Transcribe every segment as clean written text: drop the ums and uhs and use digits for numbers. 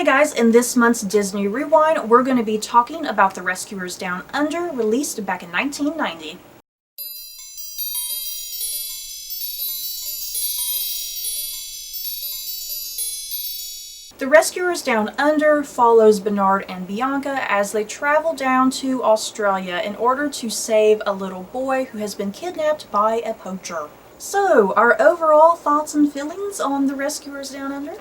Hey guys, in this month's Disney Rewind, we're going to be talking about The Rescuers Down Under, released back in 1990. The Rescuers Down Under follows Bernard and Bianca as they travel down to Australia in order to save a little boy who has been kidnapped by a poacher. So, our overall thoughts and feelings on The Rescuers Down Under?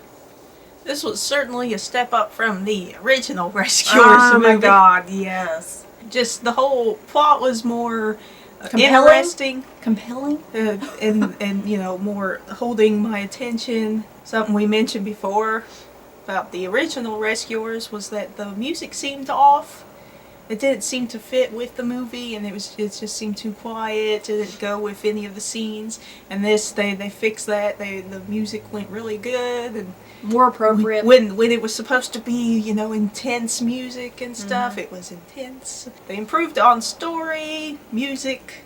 This was certainly a step up from the original Rescuers movie. Oh my god, yes. Just the whole plot was more Compelling? interesting. Compelling? And you know, more holding my attention. Something we mentioned before about the original Rescuers was that the music seemed off. It didn't seem to fit with the movie, and it just seemed too quiet. It didn't go with any of the scenes. And this, they fixed that. The music went really good and more appropriate. When it was supposed to be, you know, intense music and stuff, it was intense. They improved on story, music,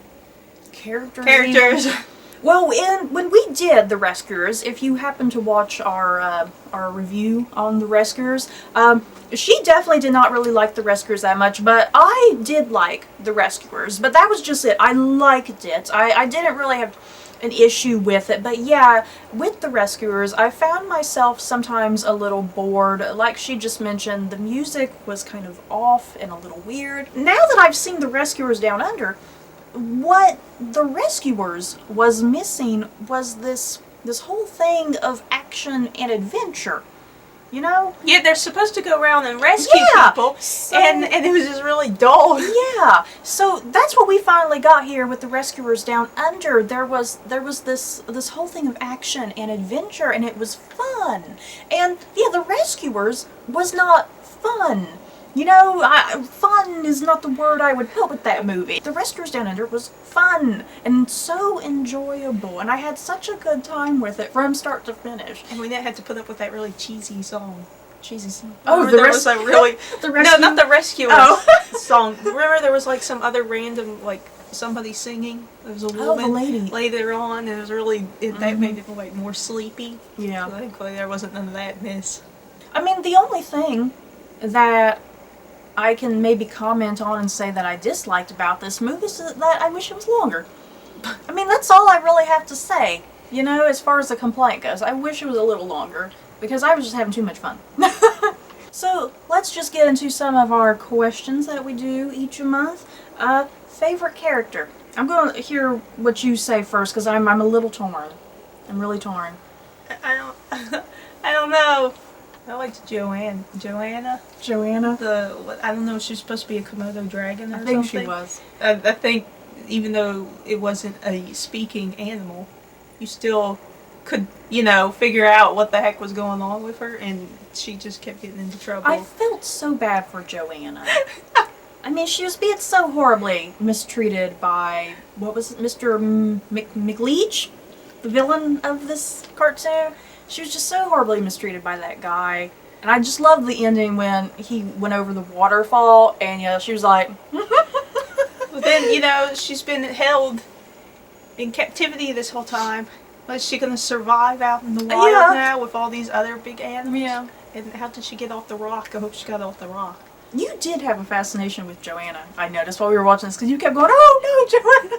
characters. Well, when we did The Rescuers, if you happen to watch our review on The Rescuers, she definitely did not really like The Rescuers that much, but I did like The Rescuers. But that was just it. I liked it. I didn't really have an issue with it, but yeah, with The Rescuers, I found myself sometimes a little bored. Like she just mentioned, the music was kind of off and a little weird. Now that I've seen The Rescuers Down Under, what The Rescuers was missing was this whole thing of action and adventure. You know? Yeah, they're supposed to go around and rescue people, so, and it was just really dull. Yeah, so that's what we finally got here with The Rescuers Down Under. There was this whole thing of action and adventure, and it was fun. And yeah, The Rescuers was not fun. You know, fun is not the word I would put with that movie. The Rescuers Down Under was fun and so enjoyable, and I had such a good time with it from start to finish. And we didn't have to put up with that really cheesy song. Cheesy song. Oh, there was a really no, not the Rescuers song. Remember, there was like some other random somebody singing. There was a woman the lady later on, and it was really that made it like more sleepy. Yeah, so thankfully there wasn't none of that mess. I mean, the only thing that I can maybe comment on and say that I disliked about this movie is that I wish it was longer. I mean, that's all I really have to say, you know, as far as the complaint goes. I wish it was a little longer, because I was just having too much fun. So, let's just get into some of our questions that we do each month. Favorite character? I'm going to hear what you say first, because I'm a little torn. I'm really torn. I don't know. I liked Joanna. I don't know if she's supposed to be a Komodo dragon or something. I think she was. I think even though it wasn't a speaking animal, you still could, you know, figure out what the heck was going on with her, and she just kept getting into trouble. I felt so bad for Joanna. I mean, she was being so horribly mistreated by, what was it, Mr. McLeach? The villain of this cartoon? She was just so horribly mistreated by that guy. And I just loved the ending when he went over the waterfall and, you know, she was like... But then, you know, she's been held in captivity this whole time. Is she going to survive out in the wild now with all these other big animals? Yeah. And how did she get off the rock? I hope she got off the rock. You did have a fascination with Joanna, I noticed while we were watching this, because you kept going, oh no, Joanna!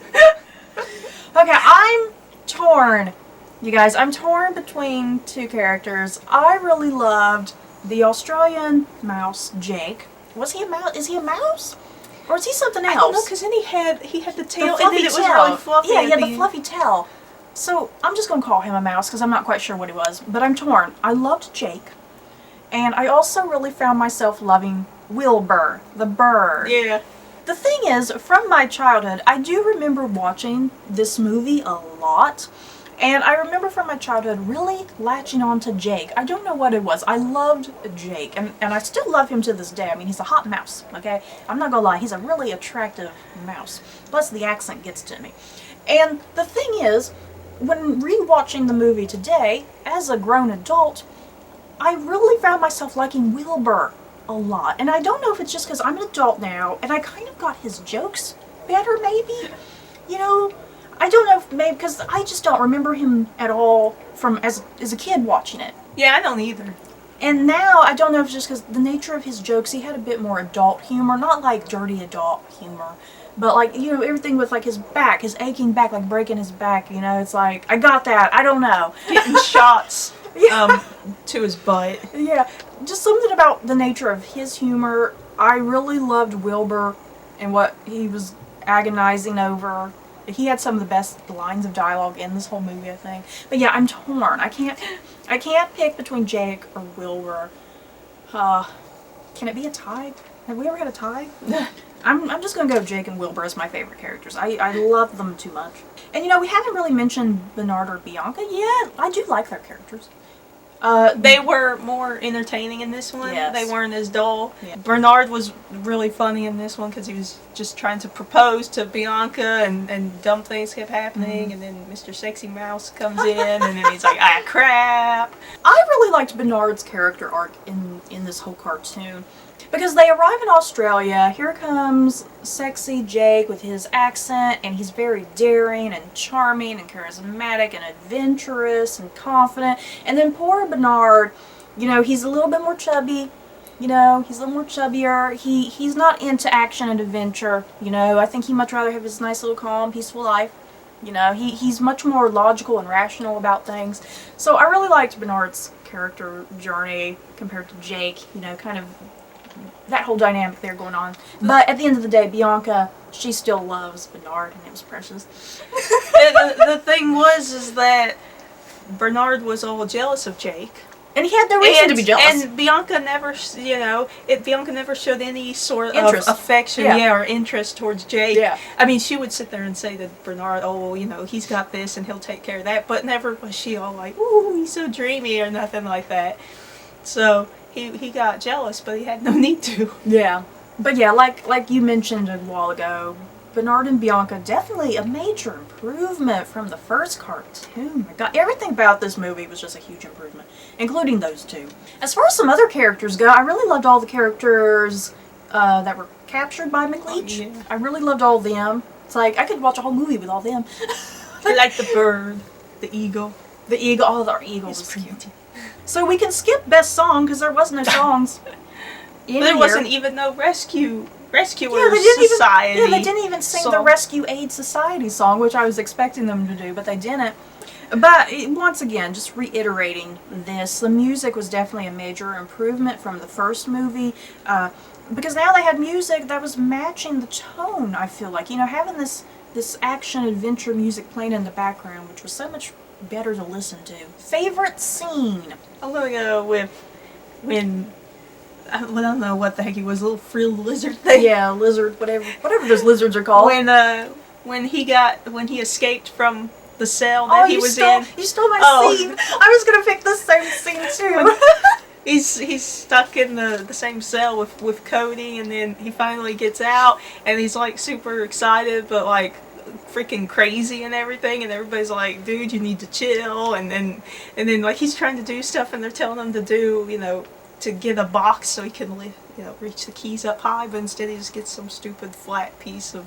Okay, I'm torn. You guys, I'm torn between two characters. I really loved the Australian mouse, Jake. Was he a mouse? Is he a mouse? Or is he something else? I don't know, because then he had the tail, and then it was really fluffy. Yeah, he had the fluffy tail. So, I'm just going to call him a mouse, because I'm not quite sure what he was. But I'm torn. I loved Jake. And I also really found myself loving Wilburn, the bird. Yeah. The thing is, from my childhood, I do remember watching this movie a lot. And I remember from my childhood really latching on to Jake. I don't know what it was. I loved Jake. And I still love him to this day. I mean, he's a hot mouse, okay? I'm not gonna lie. He's a really attractive mouse. Plus, the accent gets to me. And the thing is, when rewatching the movie today, as a grown adult, I really found myself liking Wilbur a lot. And I don't know if it's just because I'm an adult now, and I kind of got his jokes better, maybe? You know? I don't know if maybe because I just don't remember him at all from as a kid watching it. Yeah, I don't either. And now, I don't know if it's just because the nature of his jokes, he had a bit more adult humor, not like dirty adult humor, but like, you know, everything with like his back, his aching back, like breaking his back, you know, it's like, I got that, I don't know. Getting shots Yeah. to his butt. Yeah, just something about the nature of his humor. I really loved Wilbur and what he was agonizing over. He had some of the best lines of dialogue in this whole movie, I think. But yeah, I'm torn. I can't pick between Jake or Wilbur. Can it be a tie? Have we ever had a tie? I'm just gonna go Jake and Wilbur as my favorite characters. I love them too much. And you know, we haven't really mentioned Bernard or Bianca yet. I do like their characters. They were more entertaining in this one. Yes. They weren't as dull. Yeah. Bernard was really funny in this one because he was just trying to propose to Bianca and dumb things kept happening, and then Mr. Sexy Mouse comes in and then he's like, ah, crap. I really liked Bernard's character arc in this whole cartoon. Because they arrive in Australia, here comes sexy Jake with his accent, and he's very daring and charming and charismatic and adventurous and confident. And then poor Bernard, you know, he's a little bit more chubby, you know, he's a little more chubbier. He's not into action and adventure, you know. I think he'd much rather have his nice little calm, peaceful life. You know, he's much more logical and rational about things. So I really liked Bernard's character journey compared to Jake, you know, kind of that whole dynamic there going on. But at the end of the day, Bianca, she still loves Bernard, and it was precious. The thing is that Bernard was all jealous of Jake. And he had no reason to be jealous. And Bianca never, you know, Bianca never showed any sort Interest. of affection, or interest towards Jake. Yeah. I mean, she would sit there and say to Bernard, oh, well, you know, he's got this and he'll take care of that. But never was she all like, ooh, he's so dreamy or nothing like that. So he got jealous, but he had no need to. Yeah. But yeah, like you mentioned a while ago, Bernard and Bianca, definitely a major improvement from the first cartoon. My God, everything about this movie was just a huge improvement, including those two. As far as some other characters go, I really loved all the characters that were captured by McLeach. Yeah. I really loved all of them. It's like, I could watch a whole movie with all them. I like the bird, the eagle. The eagle, oh, our eagle It's was pretty. cute. So we can skip best song, because there was no songs in There here. wasn't even no rescuers Society. society. They didn't even sing the song. Rescue Aid Society song, which I was expecting them to do, but they didn't. But once again, just reiterating this, the music was definitely a major improvement from the first movie, because now they had music that was matching the tone, I feel like. You know, having this action adventure music playing in the background, which was so much better to listen to. Favorite scene? I'm gonna go with when I don't know what the heck he was, a little frilled lizard thing. Yeah, lizard, whatever those lizards are called. When he escaped from the cell that he was in. You stole my scene. I was gonna pick the same scene too. He's stuck in the same cell with Cody, and then he finally gets out, and he's like super excited, but like freaking crazy and everything, and everybody's like, dude, you need to chill, and then like he's trying to do stuff, and they're telling him to do, you know, to get a box so he can reach the keys up high, but instead he just gets some stupid flat piece of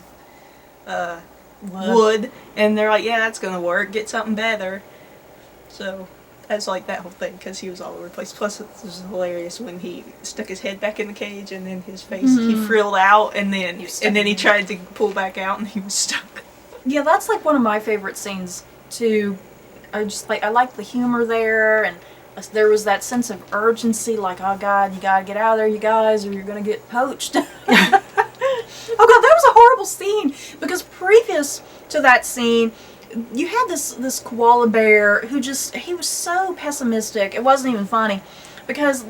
wood, and they're like, yeah, that's gonna work, get something better. So that's like that whole thing, because he was all over the place. Plus it was hilarious when he stuck his head back in the cage, and then his face, he frilled out, and then he tried to pull back out, and he was stuck. Yeah, that's like one of my favorite scenes too. I like the humor there, and there was that sense of urgency, like, oh God, you gotta get out of there, you guys, or you're gonna get poached. Oh God, that was a horrible scene, because previous to that scene, you had this koala bear who he was so pessimistic, it wasn't even funny. Because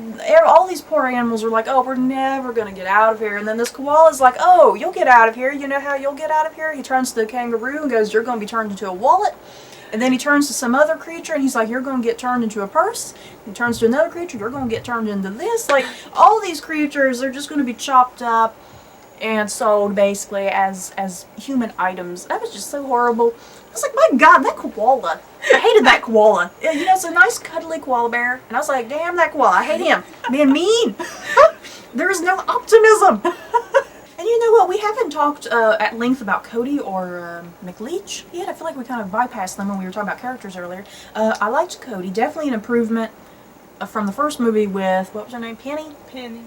all these poor animals were like, oh, we're never going to get out of here. And then this koala's like, oh, you'll get out of here. You know how you'll get out of here? He turns to the kangaroo and goes, you're going to be turned into a wallet. And then he turns to some other creature and he's like, you're going to get turned into a purse. He turns to another creature, you're going to get turned into this. Like, all these creatures are just going to be chopped up and sold basically as human items. That was just so horrible. I was like, my God, that koala. I hated that koala. You know, it's a nice cuddly koala bear. And I was like, damn that koala. I hate him. Being mean. There is no optimism. And you know what? We haven't talked at length about Cody or McLeach yet. I feel like we kind of bypassed them when we were talking about characters earlier. I liked Cody. Definitely an improvement from the first movie with, what was her name? Penny?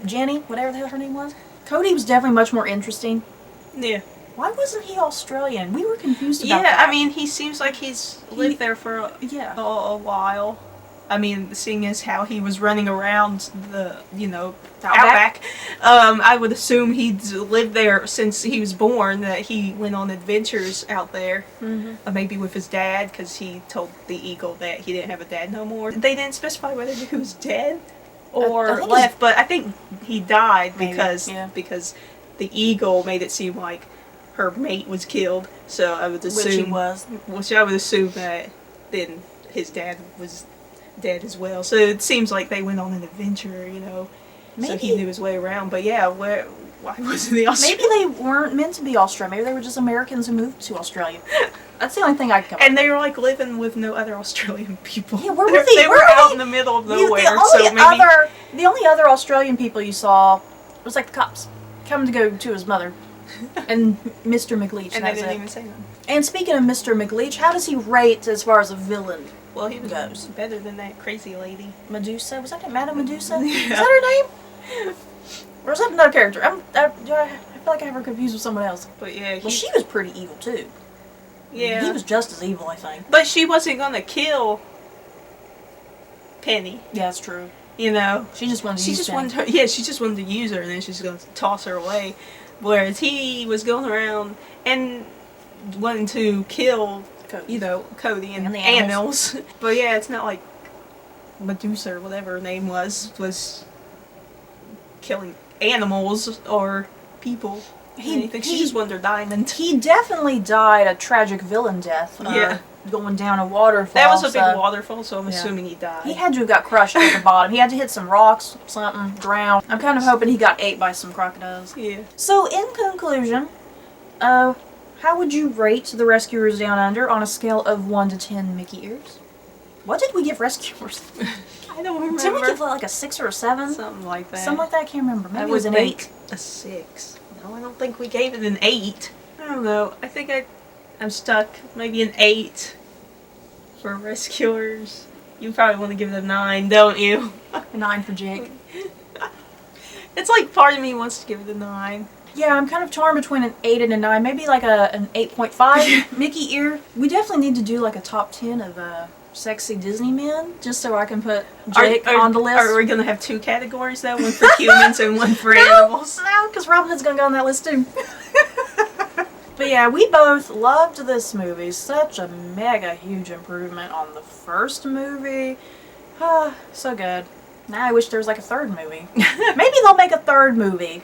Jenny? Whatever the hell her name was. Cody was definitely much more interesting. Yeah. Why wasn't he Australian? We were confused about that. Yeah, I mean, he seems like he's lived there for a while. I mean, seeing as how he was running around the, outback, I would assume he'd lived there since he was born, that he went on adventures out there. Maybe with his dad, because he told the eagle that he didn't have a dad no more. They didn't specify whether he was dead or I left, but I think he died because because the eagle made it seem like her mate was killed. So I would assume, which I would assume that then his dad was dead as well. So it seems like they went on an adventure, Maybe, so he knew his way around. But yeah, why wasn't he Australian? Maybe they weren't meant to be Australian. Maybe they were just Americans who moved to Australia. That's the only thing I can come up And they were like living with no other Australian people. Yeah, where were they were out in the middle of nowhere. The only other Australian people you saw was like the cops coming to go to his mother and Mr. McLeach. And they didn't even say that. And speaking of Mr. McLeach, how does he rate as far as a villain? Well, he was better than that crazy lady. Medusa? Was that Madame Medusa? Yeah. Is that her name? Or is that another character? I feel like I have her confused with someone else. But yeah, well, she was pretty evil too. Yeah. He was just as evil, I think. But she wasn't gonna kill Penny. Yeah, that's true. She just wanted to use her. Yeah, she just wanted to use her, and then she's gonna toss her away. Whereas he was going around and wanting to kill, Cody and the animals. But yeah, it's not like Medusa or whatever her name was killing animals or people. He just wanted her diamond. He definitely died a tragic villain death. Going down a waterfall. That was a big waterfall, so I'm assuming he died. He had to have got crushed at the bottom. He had to hit some rocks, something, drown. I'm kind of hoping he got ate by some crocodiles. Yeah. So, in conclusion, how would you rate The Rescuers Down Under on a scale of 1 to 10 Mickey ears? What did we give Rescuers? I don't remember. Did we give like a 6 or a 7? Something like that. Something like that, I can't remember. Maybe it was an 8. A 6. No, I don't think we gave it an 8. I don't know. I think I'm stuck. Maybe an 8 for Rescuers. You probably want to give it a 9, don't you? A 9 for Jake. It's like part of me wants to give it a 9. Yeah, I'm kind of torn between an 8 and a 9. Maybe like an 8.5 Mickey ear. We definitely need to do like a top 10 of sexy Disney men, just so I can put Jake on the list. Are we going to have 2 categories though? One for humans and one for animals? No, because Robin Hood's going to go on that list too. But yeah, we both loved this movie. Such a mega huge improvement on the first movie. So good. Now I wish there was like a third movie. Maybe they'll make a third movie.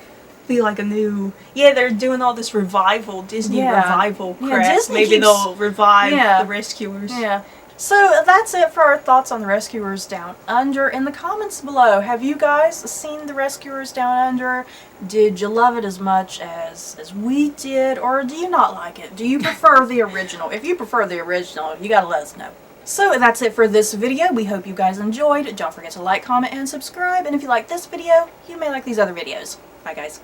Be like a new... Yeah, they're doing all this revival, Disney revival crap. Yeah, Disney Maybe they'll revive the Rescuers. Yeah. So that's it for our thoughts on The Rescuers Down Under. In the comments below, have you guys seen The Rescuers Down Under? Did you love it as much as we did, or do you not like it? Do you prefer the original? If you prefer the original, you gotta let us know. So that's it for this video. We hope you guys enjoyed. Don't forget to like, comment, and subscribe. And if you like this video, you may like these other videos. Bye guys.